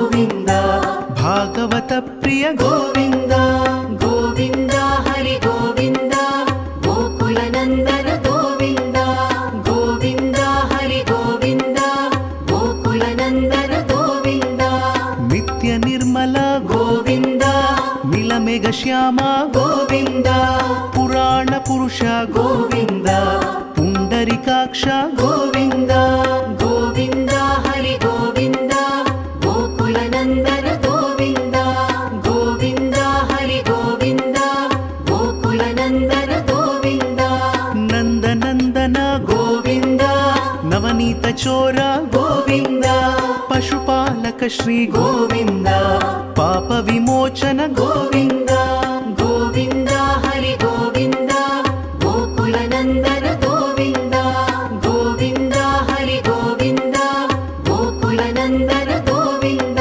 गोविन्द भागवत प्रिय गोविन्द गोविन्द हरि गोविन्द गोकुलनन्दन गोविन्द गोविन्द हरि गोविन्द गोकुलनन्दन गोविन्द नित्य निर्मल गोविन्द नीलमेघ श्याम गोविन्द पुराण पुरुष गोविन्द पुण्डरीकाक्ष गोविन्द गोविन्द हरि गोविन्द गोकुलनन्दन गोविन्द गोविन्द हरि गोविन्द गोकुलनन्दन गोविन्द नन्दनन्दन गोविन्द नवनीत चोर गोविन्द पशुपालक श्री गोविन्द पाप विमोचन गोविन्द गोविन्द हरि गोविन्द गोकुलनन्दन गोविन्द गोविन्द हरि गोविन्द गोकुलनन्दन गोविन्द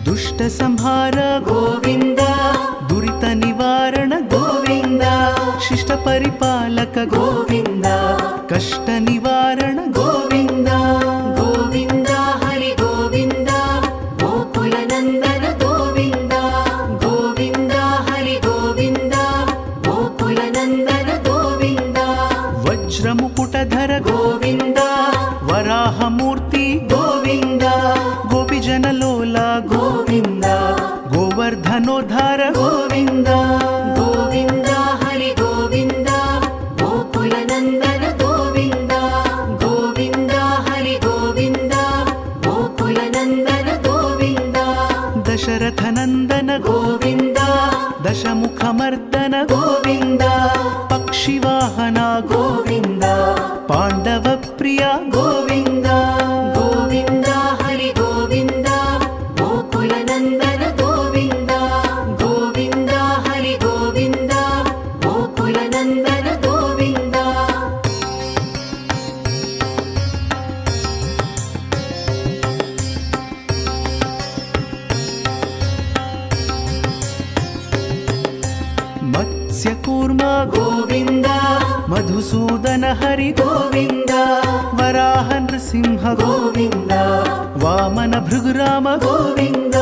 दुष्ट संहार गोविन्द दुरित निवारण गोविन्द शिष्ट परिपालक गोविन्द कष्ट निवारण गोविन्द गोविन्द हरि गोविन्द गोकुलनन्दन गोविन्द गोविन्द हरि गोविन्द गोकुलनन्दन गोविन्द वज्रमुकुटधर गोविन्द वराहमूर्ति गोविन्द गोपीजनलोला गोविन्द गोवर्धनोद्धार गोविन्द गोविन्द हरि गोविन्द गोकुलनन्दन गोविन्द गोविन्द हरि गोविन्द गोकुलनन्दन गोविन्द दशरथनन्दन गोविन्द दशमुखमर्दन गोविन्द पक्षिवाहन गोविन्द पाण्डव प्रिय गोविन्द गोविन्द हरि गोविन्द गोकुलनन्दन गोविन्द गोविन्द हरि गोविन्द गोकुलनन्दन गोविन्द मत्स्यकूर्म गोविन्द मधुसूदन हरि गोविन्द वराह नृसिंह गोविन्द वामन भृगुराम गोविन्द